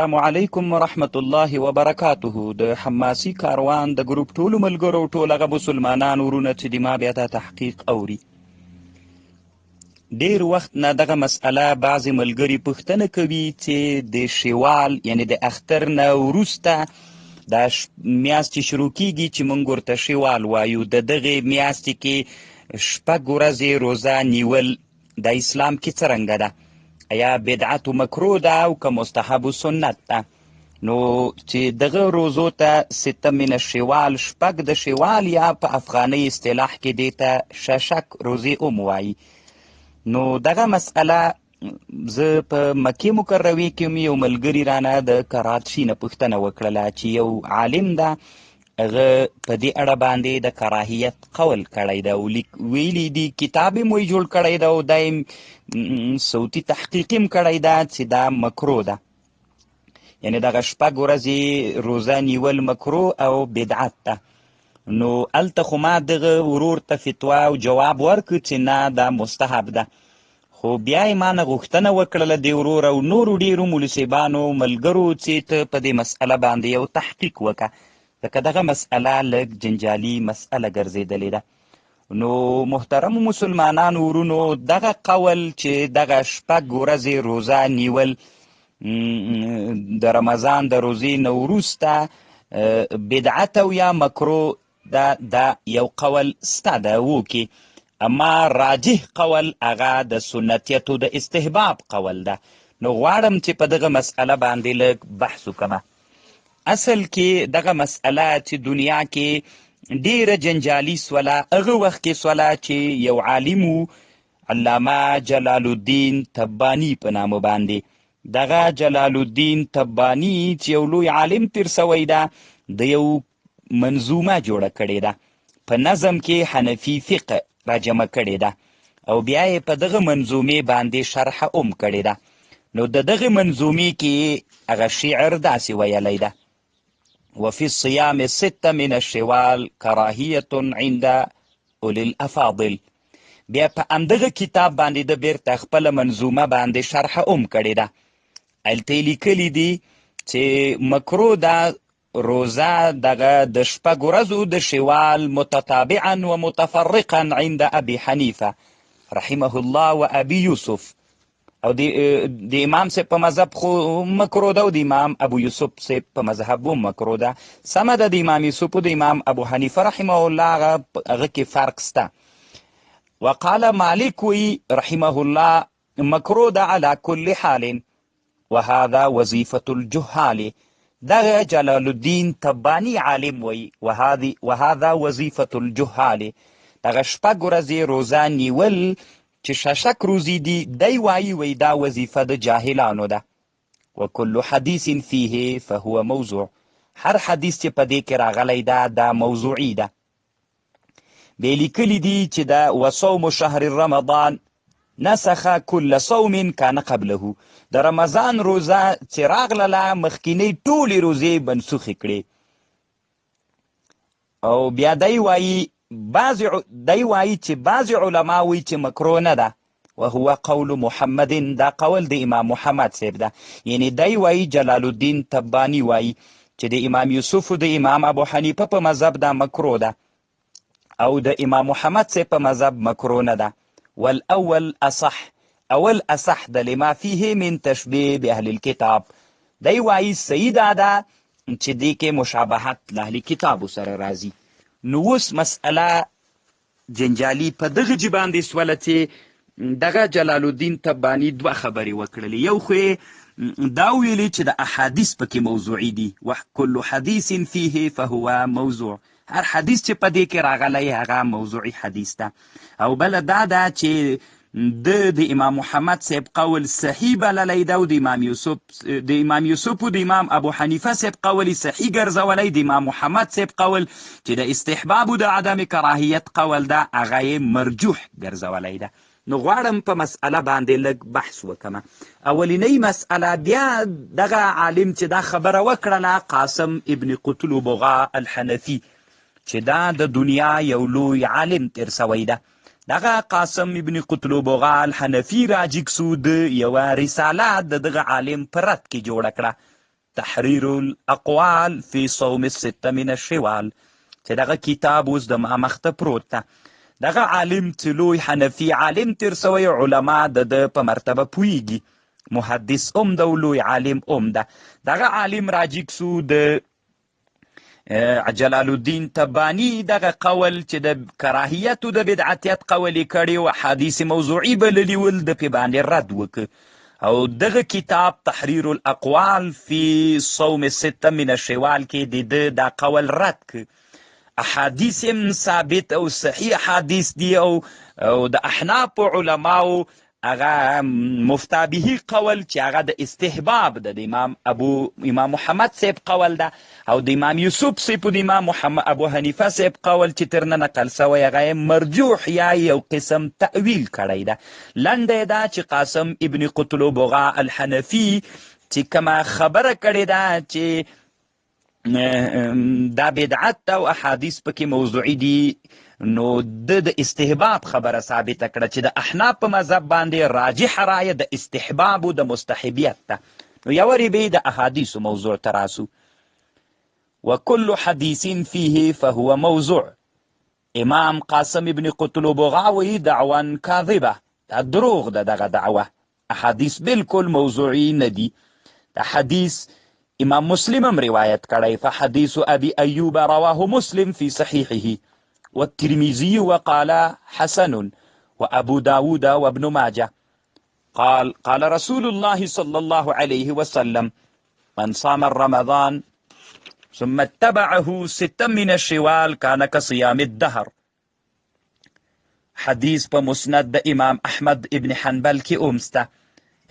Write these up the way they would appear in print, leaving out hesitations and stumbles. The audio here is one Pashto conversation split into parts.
السلام علیکم ورحمت الله وبرکاته. د حماسي کاروان د ګروپ ټولو ملګرو ټول هغه مسلمانان ورونه چې د ما بیا دا تحقیق اوري، ډیر وخت نه دغه مسئله بعضې ملګري پوښتنه کوي چې د شوال یعنی د اختر نه وروسته دا میاشتې شروع کیږي چې موږ ورته شوال وایو، د دغې میاشتې کې شپږ ورځې روزه نیول د اسلام کې څرنګه ده؟ یا بدعت و مکرو ده او که مستحب و سنت ده؟ نو چې دغه روزو ته سته من شوال، شپږ د شوال یا په افغاني اصطلاح کې دې ته ششک روزې هم وایي. نو دغه مسئله زه په مکې مکرمې کې مې یو ملګري رانه د کراچي نه پوښتنه وکړله چې یو عالم ده هغه په دې اړه باندې د کراهیت قول کړی ده او ویلي دي، کتاب هم جوړ کړی ده او دا یې صوتي تحقیق هم کړی ده چې دا مکرو ده، یعنی دغه شپږ ورځې روزه نیول مکرو او بدعت ده. نو هلته خو ما دغه ورور ته فتوا او جواب ورکړ چې نه دا مستحب ده، خو بیا یې ما نه غوښتنه وکړله د ورور او نورو ډېرو مولسیبانو ملګرو چې ته په دې مسئله باندې یو تحقیق وکړه، ځکه دغه مسئله لږ جنجالي مسئله ګرځېدلې ده. نو محترمو مسلمانانو ورونو، دغه قول چې دغه شپږ ورځې روزه نیول د رمضان د روزې نه وروسته بدعت او یا مکرو دا یو قول سته ده وکې، اما راجح قول هغه د سنتیتو د استحباب قول ده. نو غواړم چې په دغه مسئله باندې لږ بحث وکړم. اصل کې دغه مسئله چې دنیا کې ډیره جنجالي سوله، هغه وخت کې سوله چې یو عالم علامه جلال الدین تبانی په نامه باندې، دغه جلال الدین تبانی چې یو لوی عالم تیر سوی ده، د یو منظومه جوړه کړې ده، په نظم کې حنفي فقه را جمع کړې ده او بیا یې په دغه منظومې باندې شرح هم کړې ده. نو د دغه منظومې کې هغه شعر داسې ویلی ده: وفي الصيام ستة من الشوال كراهية عند أولي الأفاضل. بیا په همدغه کتاب باندې د بیرته خپله منظومه باندې شرح هم کړې ده. هلته یې لیکلي دي چې مکرو ده روزه دغه د شپږ ورځو د شوال متتابعا و متفرقا عند ابي حنیفه رحمه الله و ابي یوسف، او د امام صاحب په مذهب خو مکرو ده او د امام ابو یوسف صاحب په مذهب هم مکرو ده. سمه ده د امام یوسف او د امام ابو حنیفه رحمه الله هغه کې فرق سته. وقال مالک وی رحمه الله مکرو ده على كل حال وهذا وظیفة الجهال. دغه جلال الدین تبانی عالم وی وهذا وظیفة الجهال، دغه شپږ ورځې روزه نیول چې ششک روزي دي، دی وایي دا وظیفه د جاهلانو ده. وکل حدیث فیه فهو موضوع، هر حدیث چې په دې کې راغلی ده دا موضوعي ده. بیا لیکلي دي چې دا وصوم شهر رمضان نسخ کل صوم کان قبله، د رمضان روزه چې راغله مخکینی ټولې روزې منسوخې کړې. او بیا دی وایي چې بعض علما وایي چې مکرو نه ده، وهو قول محمد، دا قول د امام محمد صاحب ده. یعنی دی وایي جلال الدین تبانی وایي چې د امام یوسف او د امام ابو حنیفه په مذهب دا مکرو ده او د امام محمد صاحب په مذهب مکرو نه ده. والاول اصح، اول اصح ده لما فيه من تشبیه باهل الكتاب. دی وایي صحیح ده چې دې کې مشابهت له اهل کتابو سره راځي. نو اوس مسئله جنجالي په دغه جې باندې سوله چې دغه جلال الدین تبانی دوه خبرې وکړلې. یو خو دا ویلي چې د احادیث پکې موضوعي دي، وکل حدیث فیه فهو موضوع، هر حدیث چې په دې کې راغلی هغه موضوعي حدیث ده. او بله دا ده چې د امام محمد صاحب قول صحیح بللی ده او د امام یوسف او د امام ابو حنیفه صاحب قول صحیح ګرځولی، د امام محمد صاحب قول چې د استحباب او د عدم کراهیت قول ده هغه یې مرجوح ګرځولی ده. نو غواړم په مسئله باندې لږ بحث وکړم. اولینی مسئله، بیا دغه عالم چې دا خبره وکړله قاسم ابن قطلبغه الحنفي، چې دا د دنیا یو لوی عالم تیر سوی ده. دغه قاسم ابن قطلبغه الحنفي راجګ سو د یوه رساله د دغه عالم په رد کې جوړه کړه. تحریر الاقوال فی صوم السته من الشوال، چې دغه کتاب اوس د ما مخته پروت ده. دغه عالم چې لوی حنفي عالم تیر سوی، علما د په مرتبه پوهیږي، محدث ام ده او لوی عالم ام ده. دغه عالم راجګ سو د جلال الدین تبانی دغه قول چې د کراهیت او د بدعتیت قول یې کړی و، حدیث موضوعي بللی ول، د پې باندې رد وکړ. او دغه کتاب تحریر الاقوال فی صوم السته من الشوال کې د ده دا قول رد کړ. احادیث هم ثابت او صحیح حدیث دی، او د احناف علماو هغه مفتابهی قول چې هغه د استحباب ده، د امام محمد صاحب قول ده، او د امام یوسف صاحب او د امام محمد ابو حنیفه صاحب قول چې ترنه نقل سوی هغه مرجوح یا یو قسم تأویل کړی ده. لنډه ده چې قاسم ابن قطلبغه الحنفي چې کومه خبره کړې ده چې دا بدعت او احادیث پکې موضوعي دي، نو د استحباب خبره ثابته کړه چې د احناف په مذهب باندې راجح رایه د استحباب او د مستحبیت ده. نو یو ریبې د احادیثو موضوع تراسو. وكل حديث فيه فهو موضوع. امام قاسم ابن قطلبغه وی دعوا کاذبه، دا دروغ ده دغه دعوه، احادیث بالکل موضوعي نه دي. دا حدیث امام مسلم هم روایت کړی، فحديث ابي ايوب رواه مسلم في صحيحه والترمذي وقال حسن وابو داود وابن ماجه قال رسول الله صلى الله عليه وسلم من صام رمضان ثم اتبعه ستا من الشوال كان كصيام الدهر. حدیث په مسند د امام احمد ابن حنبل کې اومسته،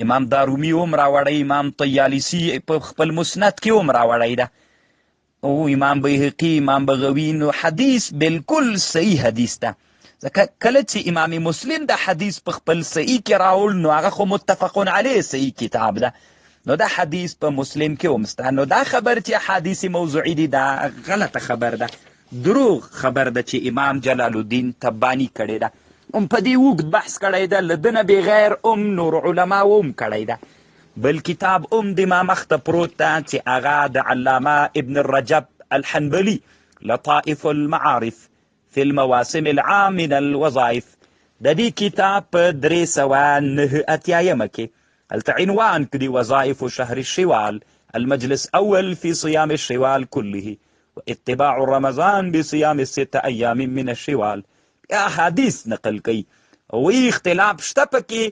امام دارومی هم راوړی، امام طیالسی په خپل مسند کې هم راوړی ده، او امام بیهقی، امام بغوی. نو حدیث بالکل صحیح حدیث ده. ځکه کله چې امام مسلم د حدیث په خپل صحیح کې راوړ، نو هغه خو متفقون علیه صحیح کتاب ده، نو دا حدیث په مسلم کې ومسته. نو دا خبر چې حدیث موضوعي دي دا غلطه خبر ده، دروغ خبر ده چې امام جلال الدین تبانی کړی ده. په دې اوږد بحث کړی ده، له دنه بغیر نور علما هم کړی ده. بل کتاب د ما مخته پروت ده چې هغه د علامه ابن الرجب الحنبلي لطائف المعارف في المواسم العام من الوظائف، د دې کتاب په 389 کې هلته عنوان کړي وظائف شهر الشوال، المجلس اول في صيام الشوال كله واتباع رمضان بصيام 6 ايام من الشوال. احادیث نقل کوي او اختلاف شته پکې،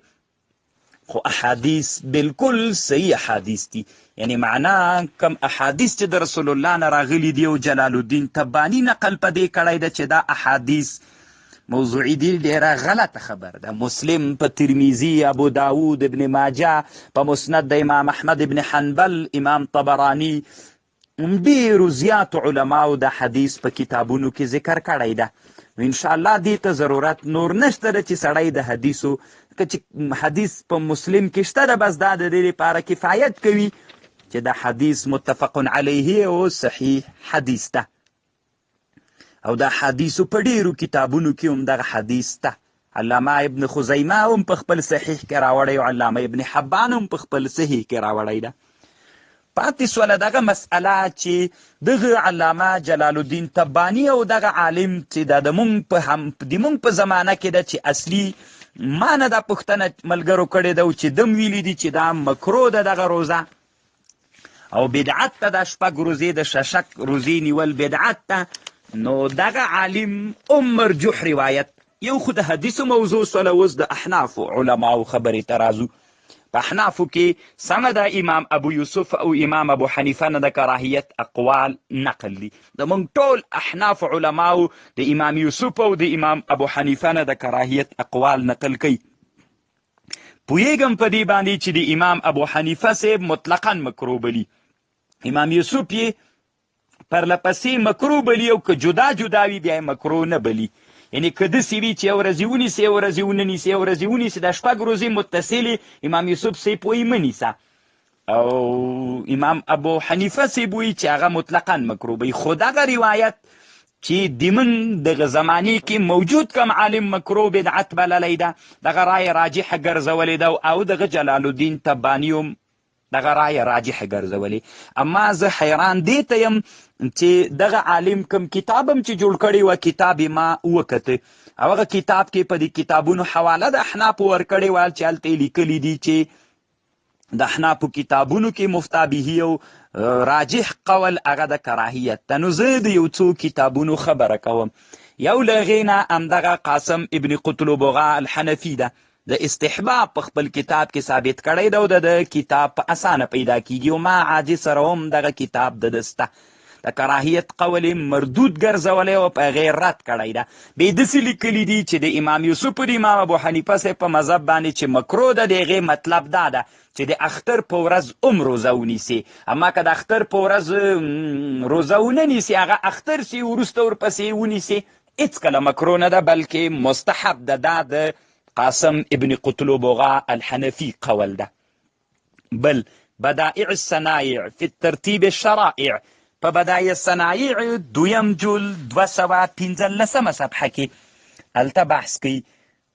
خو احادیث بالکل صحیح احادیث دي. یعنی معنا کم احادیث چې د رسول الله نه راغلي دي او جلال الدین تبانی نقل په دې کړی ده چې دا احادیث موضوعي دي، ډیره غلطه خبر ده. مسلم په ترمیزی، ابو داود، ابن ماجه، په مسند د امام احمد ابن حنبل، امام طبرانی، ډیرو زیات علماو د حدیث په کتابونو کې ذکر کړی ده. ان شاء الله دې ته ضرورت نور نشته چې سړی د حدیثو چې حدیث په مسلم کې شته ده، بس دا د دې لپاره کفایت کوي چې دا حدیث متفق علیه او صحیح حدیث ده. او دا حدیثو په ډیرو کتابونو کې هم دغه حدیث ده. علامه ابن خزیمه هم په خپل صحیح کې راوړی، او علامه ابن حبان هم په خپل صحیح کې راوړی ده. پاتې سوله دغه مسئله چې دغه علامه جلال الدین تبانی او دغه عالم چې د مونږ په زمانه کې ده چې اصلي ما نه دا پوښتنه ملګرو کړې ده چې دم ویلي دي چې دا مکرو ده دغه روزه او بدعت ته د شپږ روزې د ششک روزې نیول بدعت ته. نو دغه عالم مرجوح روایت، یو خو د حدیثو موضوع سوله، اوس د احنافو علماو خبرې ته راځو. په احنافو کې سمه ده امام ابو یوسف او امام ابو حنیفه نه د کراهیت اقوال نقل دي. زموږ ټول احناف علماو د امام یوسف او د امام ابو حنیفه نه د کراهیت اقوال نقل کوي. پوهیږم په دې باندې چې د امام ابو حنیفه صاحب مطلقاً مکروه بلي، امام یوسف یې پرلپسې مکروه بلي، او که جدا جدا وي بیا یې مکروه نه بلي. یعنی که داسې وي چې یو ورځې ونیسي، یو ورځې ونه نیسي، یو ورځې ونیسي، دا شپږ روزې متصلې امام یوسف صاحب وایي مه نیسه، او امام ابو حنیفه صاحب وایي چې هغه مطلقاً مکروه بلي. خو دغه روایت چې د من دغه زمانې کې موجود کم عالم مکروه بدعت بللی ده، دغه رای راجحه ګرځولې ده، او دغه جلال الدین تبانی هم دغه رایه راجحه ګرځولې. اما زه حیران دې ته یم چې دغه عالم کوم کتاب هم چې جوړ کړی و کتاب یې ما وکته او هغه کتاب کې په دې کتابونو حواله د احنافو ورکړې وه چې هلته یې لیکلي دي چې د احنافو کتابونو کې مفتابهي او راجح قول هغه د کراهیت ده. نو زه د یو څو کتابونو خبره کوم. یو له هغې نه همدغه قاسم ابن قطلبغا الحنفي ده، د استحباب په خپل کتاب کې ثابت کړی ده او د کتاب په اسانه پیدا کیږي او ما عاجز سره هم دغه کتاب د دسته د کراهیت قول مردود ګرځولی او په هغې رد کړی ده. بیا یې داسې لیکلي دي چې د امام یوسف د امام ابو حنیفه صاحب په مذهب باندې چې مکروه ده، د هغې مطلب دا ده چې د اختر په ورځ هم روزه ونیسي. اما که د اختر په ورځ روزه ونه نیسي، هغه اختر سي وروسته ورپسې ونیسي، هېڅکله مکروه نه ده بلکې مستحب ده. دا د قاسم ابن قطلبغا الحنفي قول ده. بل بدائع الصنایع فی الترتیب الشرائع، په بدایع الصنایع دویم جل 215 صفحه کې هلته بحث کوي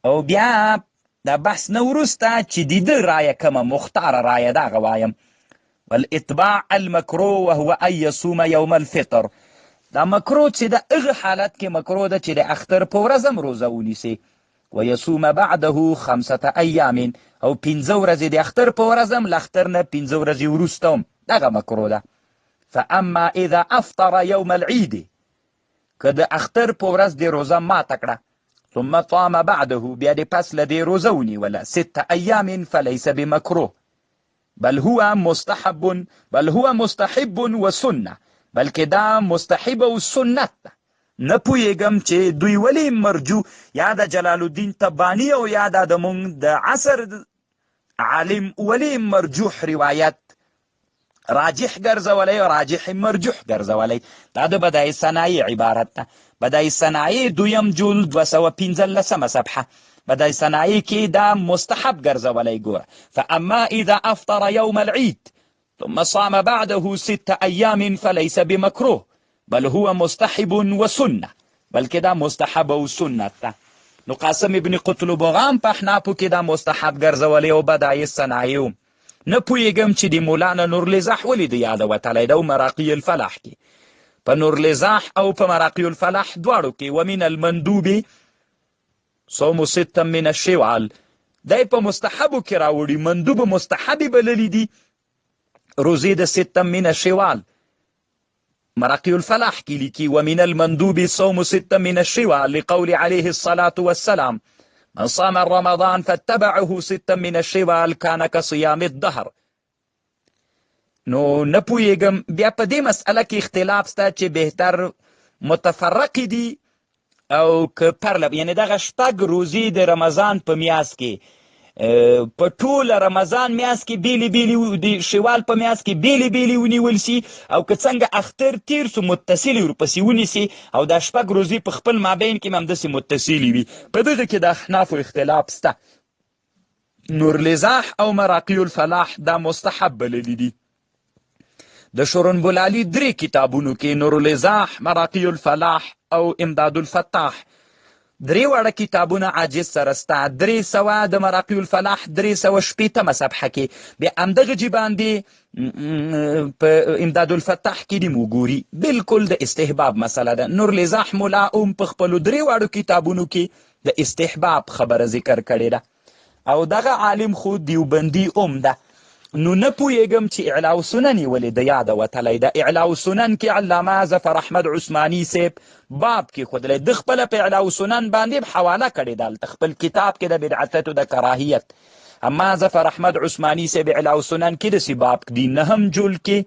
او بیا دا بحث نه وروسته چې د ده رایه کومه مختاره رایه ده هغه وایم. والاتباع المکروه وهو ان یصوم یوم الفطر، دا مکروه چې د هغه حالت کې مکروه ده چې د اختر په ورځ هم روزه ونیسي. ویصوم بعده 5 ایام، او 5 ورځې د اختر په ورځ هم له اختر نه 5 ورځې وروسته هم دغه مکروه ده. فاما اذا افطر يوم العيد، که د اختر په ورځ د روزه ماته کړه، ثم صام بعده، بیا د پس له دې روزه ونیوله 6 ایام، فلیس بمکروه بل هو مستحب وسنه، بلکې دا مستحب او سنت ده. نه پوهېږم چې دوی ولې مرجو یا د جلال الدین تبانی او یا د مونږ د عصر عالم ولې مرجوح روایت راجح ګرځولی او راجح مرجوح ګرځولی. دا د بدایع صنایع عبارت ده. بدایع صنایع دویم جلد 215 صفحه، بدایع صنایع کې دا مستحب ګرځولی. ګوره، فاما اذا افطر يوم العيد ثم صام بعده 6 ایام فلیس بمکروه بل هو مستحب وسنه، بلکې دا مستحب او سنت ده. نو قاسم ابن قطلبغا هم په احنافو کې دا مستحب ګرځولی او بدایع صنایع. نه پوهېږم چې د مولانا نورلزاح ولې د یاده وتلی ده او مراقي الفلاح کې. په نورلزاح او په مراقي الفلاح دواړو کې ومن المندوب صوم 6 من الشوال، دی په مستحبو کې راوړي. مندوب مستحبې بللی دي روزې د 6 من الشوال. مراقي الفلاح کې لیکي ومن المندوب صوم 6 من الشوال لقول عليه الصلاة والسلام من صام رمضان فاتبعه 6 من الشوال كان كصيام الدهر. نو نه پوهېږم بیا په دې مسئله کې اختلاف سته چې بهتر متفرق دي او که پرله، یعنی دغه 6 روزې د رمضان په میاشت کې په ټوله رمضان میاشت کې بیلې بیلې، د شوال په میاشت کې بیلې بیلې ونیول سي، او که څنګه اختر تیر سو متصلې ورپسې ونیسي، او دا 6 روزې په خپل مابین کې هم همداسې متصلې وي. په دغه کې د احنافو اختلاف سته. نورلزاح او مراقي الفلاح دا مستحب بللي دي. د شورنبلالي 3 کتابونو کې نورلزاح، مراقي الفلاح او امداد الفتاح 3 واړه کتابونه عاجز سره سته. 300 د مراقي الفلاح 380 صفحه کې بیا همدغه جې باندې په امداد الفتاح کې دې وګوري، بالکل د استحباب مسله ده. نورلزاح ملا هم په خپلو 3 واړو کتابونو کې د استحباب خبره ذکر کړې ده او دغه عالم خو دیوبندي هم ده. نو نه پوهېږم چې اعلاء سنن یې ولې د یاده وتلی ده. اعلاء سنن کې علامه ظفر احمد عثماني صاحب باب کې ښودلی، د خپله په اعلاء سنن باندې حواله کړې ده هلته خپل کتاب کې د بدعتو د کراهیت. اما ظفر احمد عثماني صاحب اعلاء سنن کې داسې باب دی 9 جلد کې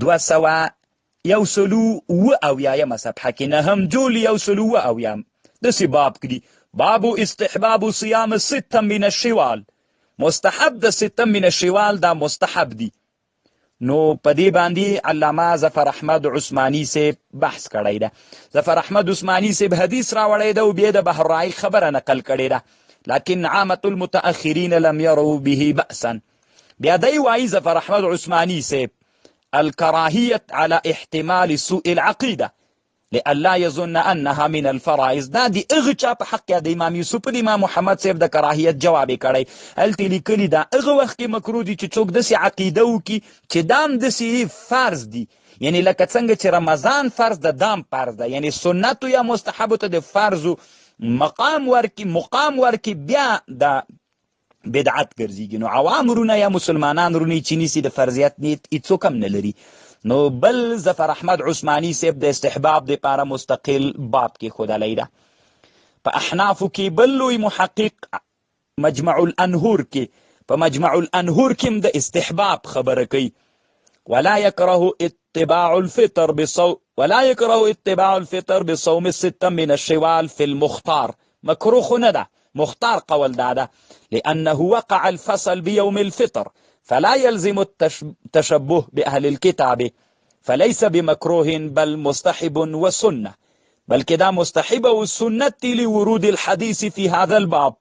200 صفحه کې 9 جلد 100 داسې باب کې دی باب استحباب صيام 6 من الشوال، مستحب د 6 من الشوال دا مستحب دی. نو په دې باندې علامه ظفر احمد عثماني صاحب بحث کړی ده. ظفر احمد عثماني صاحب حدیث راوړی ده او بیا د بحرراعي خبره نقل کړې ده، لکن عامة المتأخرین لم يروا به بأسا. بیا دی وایي ظفر احمد عثماني صاحب الکراهیت على احتمال سوء العقیده، لئلا يظن انها من الفرائض. دا دی اغه چا په حق د امام یوسف د امام محمد صاحب د کراهیت جواب کړی. هلته لیکلی دا اغه وخت کې مکروه دي چې څوک داسې عقیده وکړي چې دام داسې فرض دي، یعنی لکه څنګه چې رمضان فرض ده دام فرض ده، یعنی سنت یا مستحب ته د فرض مقام ورکی بیا د بدعت ګرځيږي. نو عوام رونه یا مسلمانان رونه چې نیسي د فرضیت نیت هیڅوک هم نه لري. نو بل ظفر احمد عثماني صاحب د استحباب د پاره مستقل باب کې خودلی ده. په احنافو کې بل لوی محقق مجمع الانهور کې په مجمع الانهور کې هم د استحباب خبره کوي. ولا يكره اتباع الفطر بصوم الستة من الشوال في المختار. مکروه نه ده، مختار قول ده لأنه وقع الفصل بيوم الفطر فلا يلزم التشبه بأهل الكتاب فليس بمكروه بل مستحب وسنة، بل كده مستحب والسنة لورود الحديث في هذا الباب.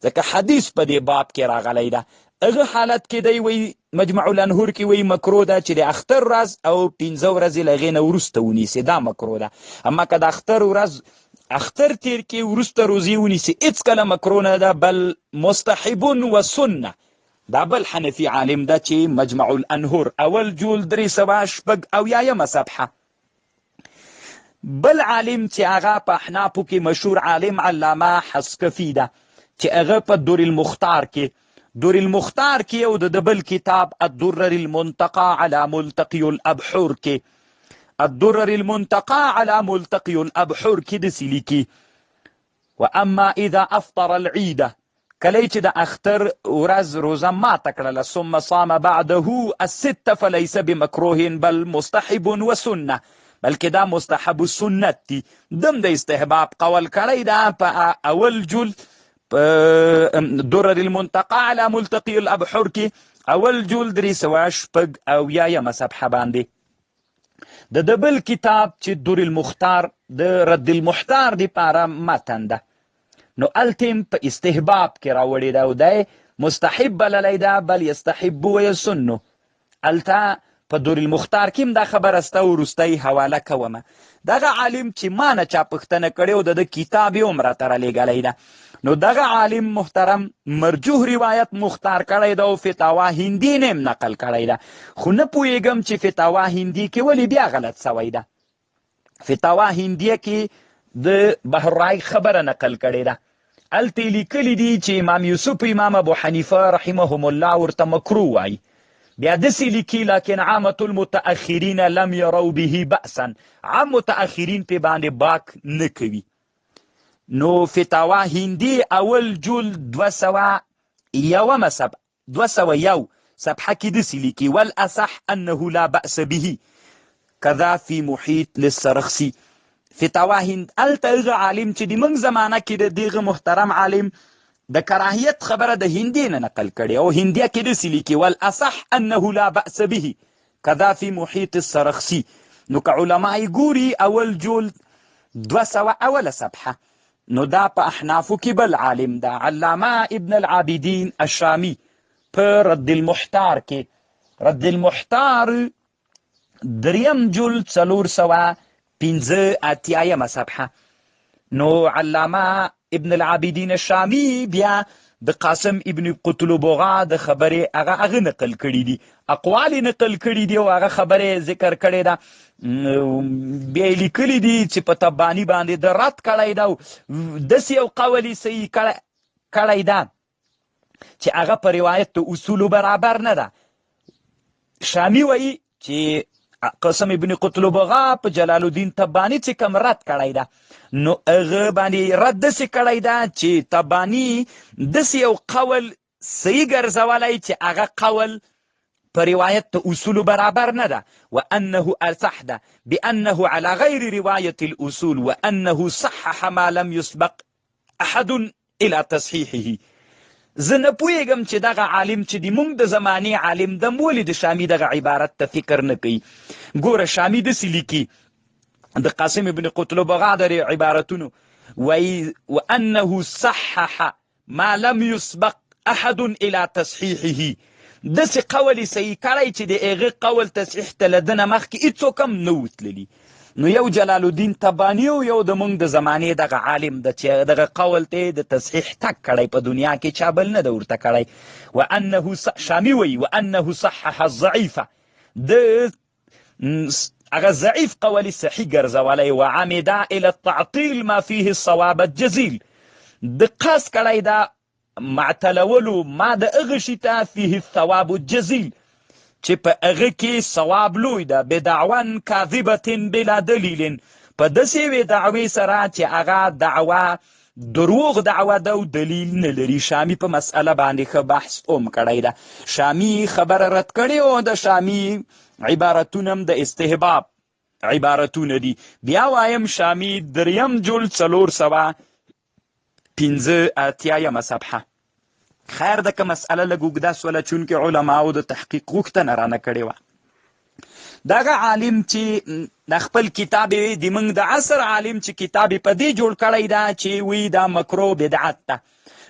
ځکه حدیث په دې باب کې راغلی ده. اغه حالت کې دی وی مجمع الانهور کې وی مکروه ده چې د اختر ورځ او 15 ورځې له هغې نه وروسته ونیسي، دا مکروه ده. اما که د اختر ورځ اختر تیر کې وروسته روزي ونیسي هېڅکله مکروه نه ده، بل مستحب و سنه. دا بل حنفي عالم ده چې مجمع الانهور اول جول 386 صفحه. بل عالم چې هغه په احنافو کې مشهور عالم علامه حسکفي ده چې هغه په دور المختار کې او د بل کتاب الدرر المنتقى على ملتقي الابحور کې الدرر المنتقى على ملتقي الابحور کې داسې لیکي: واما اذا افطر العید، کله چې د اختر ورځ روزه ماته کړله، ثم صام بعده الست فليس بمکروه بل مستحب وسنه، بلکې دا مستحب سنت دي. دم د استحباب قول کړی دا په اول جل درر المنتقى على ملتقي الابحور کې اول جل 386 صفحه باندې. د بل کتاب چې در المختار د رد المحتار دی پاره متن ده. نو التم په استحباب کې راوړی دا او دی مستحب بللی ده، بل یستحب و یسنو. التا په در المختار کې دا خبر استه ورستی حواله کومه. دغه عالم چې ما نه چا پوښتنه کړې او د کتاب یې هم راته رالیږلی ده. نو دغه عالم محترم مرجوح روایت مختار کړی ده او فتاوا هندي نه هم نقل کړی ده، خو نه پوهېږم چې فتاوا هندي کې ولې بیا غلط سوی ده. فتاوا هندیه کې د بحرای خبره نقل کړې ده. هلته لیکلي دي چې امام یوسف امام ابو حنیفه رحمهم الله ورته مکروه وایي. بیا داسې لیکي لکن عامة المتأخرین لم یروا به بأسا، عام متأخرین پې باندې باک نه کوي. نو فتاوا هندي اول جول 201 صفحه کې داسې لیکي: والاصح انه لا بأس به كذا في محيط للسرخسي. فتاوا هند الته عالم چې د موږ زمانه کې د دغه محترم عالم د کراهیت خبره د هندي نه نقل کړي او هندیه کې داسې لیکي: والاصح انه لا بأس به كذا في محيط السرخسي. نو که علماء ګوري اول جول 201 صفحه، نو دا په احنافو کې بل عالم ده علامه ابن العابدین الشامی په رد المحتار کې. رد المحتار دریم جل 485 صفحه. نو علامه ابن العابدین الشامی بیا د قاسم ابن قطلبغا د خبره هغه نقل کړي دي، اقوال نقل کړي دي او هغه خبره ذکر کړي ده. بیا لیکلي دي چې په تبانی باندې د رد کړی ده، داسې یو قول یې صحیح کړی ده چې هغه په روایت د اصولو برابر نه ده. شامی وایي چې قاسم ابن قطلبغا په جلال الدین تبانی چې کوم رد کړی ده، نو هغه باندې رد داسې کړی ده چې تبانی داسې یو قول صحیح ګرځولی چې هغه قول په روایت د اصولو برابر نه ده، وانه اصح ده بانه على غیر روایت الاصول وانه صحح ما لم يسبق احد الى تصحیحه. زه نه پوهېږم چې دغه عالم چې د مونږ د زمانې عالم ده ولې د شامي دغه عبارت ته فکر نه کوي. ګوره شامي داسې لیکي د قاسم ابن قطلبغا د عبارتونو وایي: وانه صحح ما لم يسبق احد الى تصحیحه. داسې قول یې صحیح کړی چې د هغه قول تصحیح ته له ده نه مخکې هېڅوک هم نه و تللي. نو یو جلال الدین تبانی او یو د موږ د زمانې دغه عالم د چې دغه قول ته د تصحیح تک کړی په دنیا کې چا بل نه د ورته کړی وانه شامی وی وانه صحح الضعیفه د هغه ضعیف قولی صحیح ګرځولی وعمد الى التعطیل ما فيه الصواب الجزیل د قصد کړی دا معتلولو ما د هغه شي ته فيه الثواب الجزیل چې په هغه کې ثواب لوی ده بدعوا کاذبه بلا دلیل په داسې یوې دعوې سره چې هغه دعوه دروغ دعوه ده او دلیل نه لري. شامی په مسئله باندې ښه بحث هم کړی ده. شامی خبره رد کړې او د شامی عبارتونه هم د استحباب عبارتونه دي. بیا وایم شامی دریم جلد 485 صفحه. خیر دغه مسئله لږ اوږده سوله چونکې علماو د تحقیق غوښتنه رانه کړې وه. دغه عالم چې د خپل کتاب د موږ د عصر عالم چې کتاب په دې جوړ کړی ده چې وی دا مکروه بدعت ده،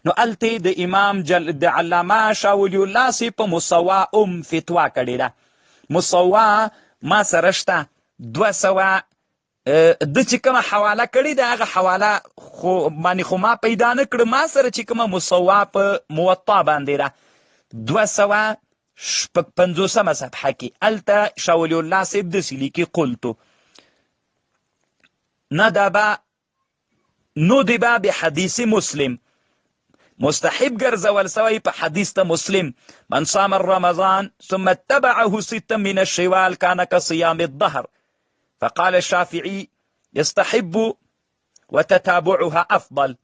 نو هلته د امام د علامه شاه ولی الله صاحب په مسوا فتوا کړې ده. مسوا ما سره شته 200 د چې کومه حواله کړې ده هغه حواله خو ما پیدا نه کړه. ما سره چې کومه مسوا په موطا باندې ده 250 صفحه کې هلته شاه ولی الله صاحب داسې لیکي قلتو ندب بحدیث مسلم مستحب ګرځول سوی په حدیث ته مسلم من صام رمضان ثم اتبعه 6 من الشوال كان كصيام الظهر فقال الشافعي يستحب وتتابعها أفضل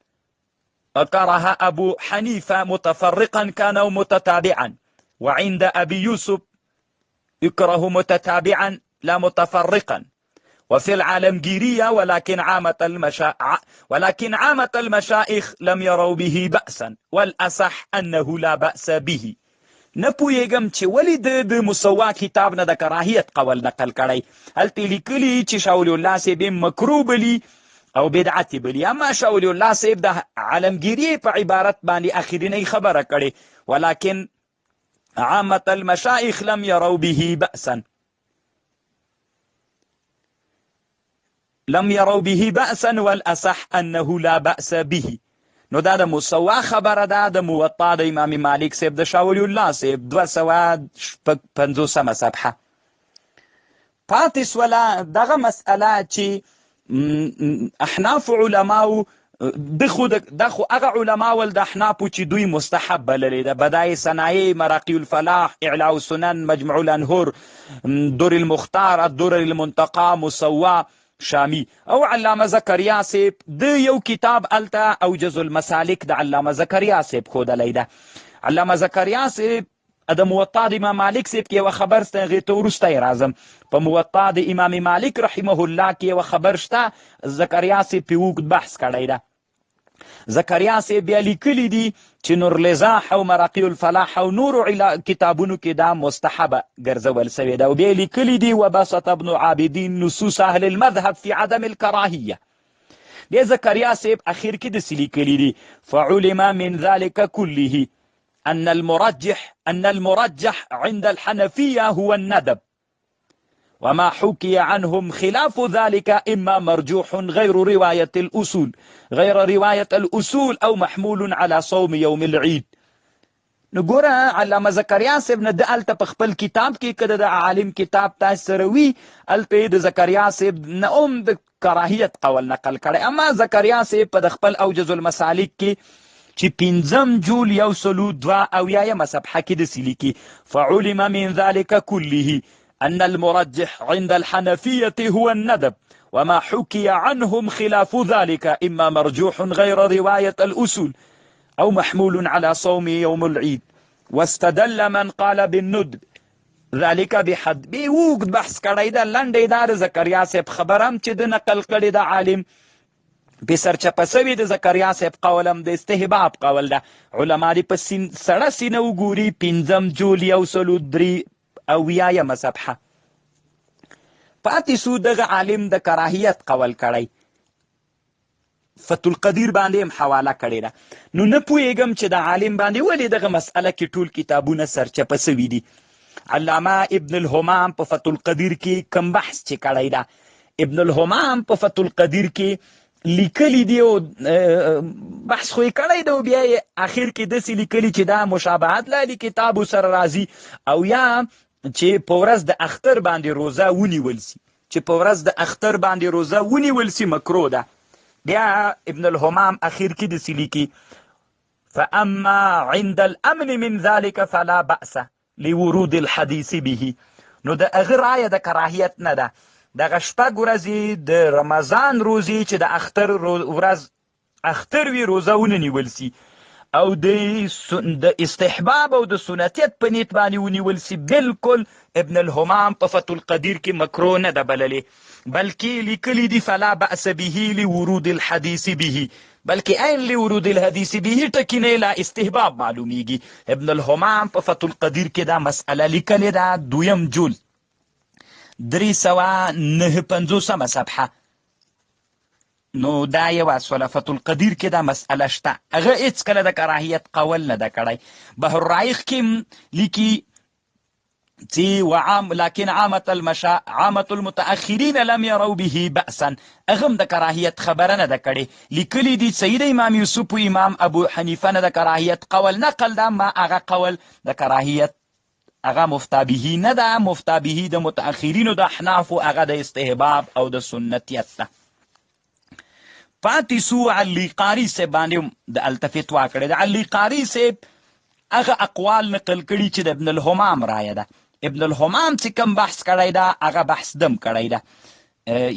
وكره أبو حنيفة متفرقا كان متتابعا وعند أبي يوسف يكره متتابعا لا متفرقا وفي العالمگيرية ولكن عامة المشائخ لم يروا به بأسا والأصح أنه لا بأس به. نه پوهېږم چې ولې د مسوا کتاب نه د کراهیت قول نقل کړی. هلته لیکلي چې شاه ولی الله صاحب مکروه بلي او بدعت بلي، اما شاه ولی الله صاحب د عالمگیري په عبارت باندې اخرینی خبره کړې ولكن عامة المشائخ لم يروا به بأسا والأصح أنه لا بأس به. نو دا د مسوا خبره ده د موطا د امام مالک صاحب د شاه ولی الله صاحب 250 صفحه. پاتې سوله دغه مسئله چې احناف علماو د خو هغه علماو د احنافو چې دوی مستحب بللې ده. بدایع صنایع، مراقي الفلاح، اعلاء السنن، مجموع الانهور، در المختار، الدرر المنتقى، مسوا شامی او علامه زکریا صاحب د یو کتاب الته اوجز المسالک د علامه زکریا صاحب ښودلی ده. علامه زکریا صاحب د موطا د امام مالک صاحب کې یوه خبر شته، هغې ته وروسته یې راځم. په موطا د امام مالک رحمه الله کې یوه خبر شته، زکریا صاحب پې اوږد بحث کړی ده. زکریا صاحب بیا لیکلی دي چې نورالزاح او مراقي الفلاح او نورو کتابونو کې دا مستحبه ګرځول سوې ده. او بیا لیکلی دي وبسط ابن عابدین نصوص اهل المذهب في عدم الكراهیه. بیا زکریا صاحب اخر کې داسې لیکلی دي فعلم من ذلك كله أن المرجح عند الحنفية هو الندب وما حكي عنهم خلاف ذلك إما مرجوح غير رواية الأصول أو محمول على صوم يوم العيد. نګوره علامه زکریا صاحب نه د هلته په خپل کتاب کې که د عالم کتاب تاسو سره وي هلته د زکریا صاحب نه هم د کراهیت قول نقل کړی. اما زکریا صاحب په د خپل اوجز المسالک کې چې 5 جول 102 صفحه کې داسې لیکي فعلم من ذلك كله أن المرجح عند الحنفية هو الندب وما حكي عنهم خلاف ذلك إما مرجوح غير رواية الأصول أو محمول على صوم يوم العيد. واستدل من قال بالندب ذلك بحد اوږد بحث کړی ده. لنډی دا د زکریا صاحب خبرم چې د نقل کړی د عالم په سرچپه سوي د زکریا صاحب قولم د استحباب قول ده. علما دې په سړه سینه وګوري 5 جول 103 صفحه. پاتې سو دغه عالم د کراهیت قول کړی، فتح القدیر باندې هم حواله کړې ده. نو نه پوهېږم چې د عالم باندې ولې دغه مسئله کې ټول کتابونه سرچپه سوي دي. علامه ابن الهمام په فتح القدیر کې کم بحث چې کړی ده ابن الهمام په فتح القدیر کې لیکلی دی او بحث خو یې کړی دی او بیا یې اخر کې داسې لیکلي چې دا مشابهت له اهل کتابو سره راځي او یا چې په ورځ د اختر باندې روزه ونیول سي مکروه ده. بیا ابن الهمام اخر کې داسې لیکي فاما عند الامن من ذلك فلا بأس لورود الحديث به. نو د هغه رایه د کراهیت نه ده. دغه شپږ ورځې د رمضان روزې چې د اختر وي روزه ونه نیول سي او د استحباب او د سنتیت په نیت باندې ونیول سي، بالکل ابن الهمام په فتح القدیر کې مکروه نه ده بللې، بلکې لیکلي دي فلا بأس به لورود الحديث به، بلکې عین لورود الحديث به ټکي نه لا استحباب معلومیږي. ابن الهمام په فتح القدیر کې دا مسئله لیکلې ده، دویم جلد 359 صفحه. نو دا یوه سوله فتح القدیر کې دا مسئله شته، هغه هېڅکله د کراهیت قول نه ده کړی. بحر الرایق کې لیکي لكن عامة المتأخرين لم يروا به بأسا، اغم د کراهیت خبره نه ده کړې. لیکلي دي سید امام یوسف و امام ابو حنیفه نه د کراهیت قول نقل ده، ما هغه قول د کراهیت هغه مفتابهی نه ده، مفتابهی د متأخرینو د احنافو هغه د استحباب او د سنتیت ده. پاتې سو علی قاری صاحب باندې د التفت واکړی. د علی قاری صاحب هغه اقوال نقل کړي چې د ابن الهمام رایه ده. ابن الهمام چې کوم بحث کړی ده هغه بحث دم کړی ده،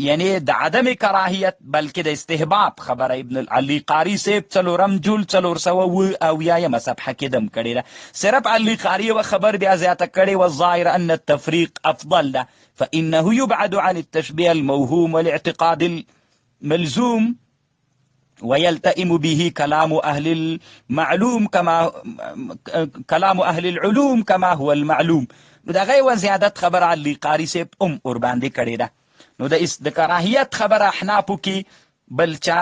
یعنی د عدم کراهیت بلکې د استحباب خبره ابن علی قاری صاحب 4 جلد 479 صفحه کې دم کړی ده. صرف علی قاری و خبر بیا زیاته کړی والظاهر ان التفریق افضل ده فانه يبعد عن التشبيه الموهوم والاعتقاد الملزوم ويلتئم به كلام أهل العلوم كما هو المعلوم. نو دا غي وزیادت خبر علی قاری صاحب اور باندې کړی ده. نو د کراهیت خبر احنافو کې بل چا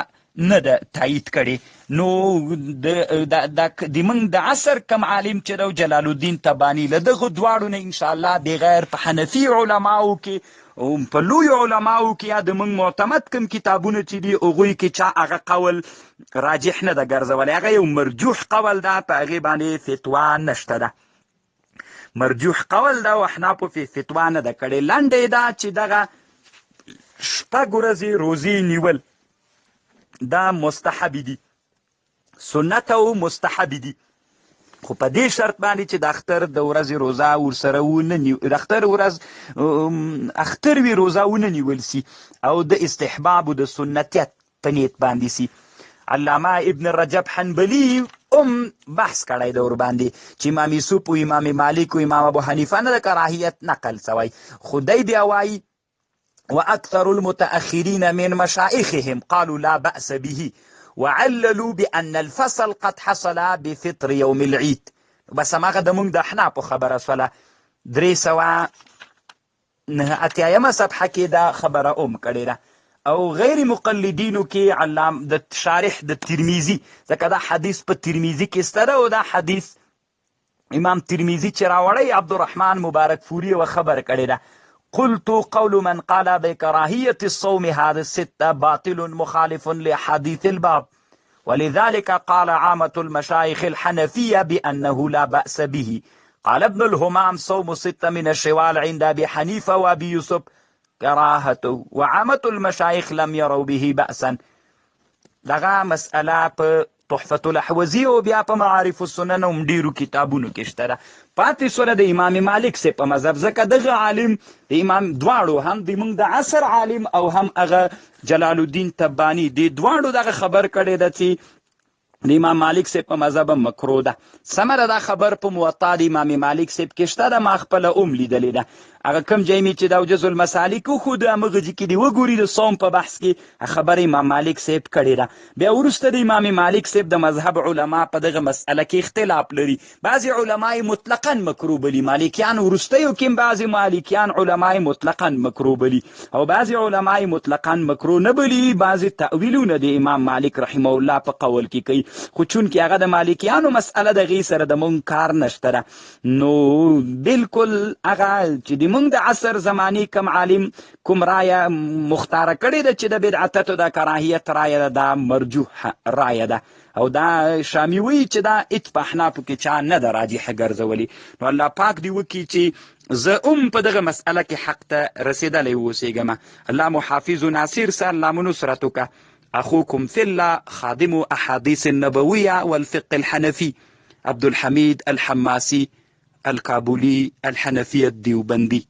نه ده تایید کړي. نو د موږ د عصر کم عالم چې ده جلال الدین تبانی له دغه دواړو نه انشاءالله بغیر په حنفي علماو کې په لوی علماو کې یا د موږ معتمد کم کتابونه چې دي هغوی کې چا هغه قول راجح نه ده ګرځولی، هغه یو مرجوح قول ده، په هغې باندې فتوا نشته ده، مرجوح قول ده او احنافو فتوا نه ده کړې. لنډه ده چې دغه شپږ ورځې روزې نیول دا مستحب دي، سنت او مستحب دي، خو په دې شرط باندې چې د اختر د ورځې روزه ورسره د اختر ورځ اختر وي روزه ونه نیول سي او د استحباب او د سنتیت په نیت باندې سي. علامه ابن رجب حنبلی بحث کړی د ور باندې چې امام یوسف او امام مالک او امام ابو حنیفه نه د کراهیت نقل سوی، خو دی بیا وایي واكثر المتأخرين من مشائخهم قالوا لا بأس به وعللوا بأن الفصل قد حصل بفطر يوم العيد. بس هغه د موږ د احنافو خبره سوله 389 صفحه کې دا خبره کړې ده. او غیر مقلدینو کې علام د شارح د ترمذی، ځکه دا حدیث په ترمذی کې ستره او دا حدیث امام ترمذی چې راوړی عبدالرحمن مبارک فوری و خبر کړی ده. قلت قول من قال بكراهية الصوم هذا الستة باطل مخالف لحديث الباب، ولذلك قال عامة المشايخ الحنفية بأنه لا بأس به. قال ابن الهمام صوم 6 من الشوال عند أبي حنيفة وأبي يوسف كراهته وعامة المشايخ لم يروا به بأسا. دغه مسأله په تحفة الاحوزی او بیا په معارف السنن هم ډیرو کتابونو کې شته ده. پاتې سوله د امام مالک صاحب په مذهب، ځکه دغه عالم د امام دواړو هم د موږ د عصر عالم او هم هغه جلال الدین تبانی د دواړو دغه خبر کړی ده چې د امام مالک صاحب په مذهب مکروه ده. سمره دا خبر په موطا د امام مالک صاحب کې شته ده، ما خپله لیدلې ده. هغه کوم ځای مې چې دا جز المسالک وښود همغه ځای کې دې وګوري د صوم په بحث کې خبر امام مالک صاحب کړې ده. بیا وروسته د امام مالک صاحب د مذهب علما په دغه مسئله کې اختلاف لري. بعضې علما یې مطلقا مکروه بلي، مالکیان وروستیو کې بعضې مالکیان علما یې مطلقا مکروه بلي او بعضې علما یې مطلقا مکروه نه بلي. بعضې تأویلونه د امام مالک رحمه الله په قول کې کوي، خو چونکې هغه د مالکیانو مسئله د هغې سره د مونږ کار نشته ده، نو بالکل هغه چې د زمونږ د عصر زمانی کم عالم کوم رایه مختاره کړې ده چې د بدعتتو د کراهیت رایه ده، دا مرجوح رایه ده او دا شامی وی چې دا هیڅ په احنافو کې چا نه ده راجحه ګرځولې. نو الله پاک دې وکړي چې زه په دغه مسأله کې حق ته رسېدلی اوسېږم. الله مو حافظ و ناصر سه، الله مو نصرت وکړه. اخوكم في الله خادم احاديث النبويه والفقه الحنفي عبد الحميد الحماسي الكابولي الحنفي الديوبندي.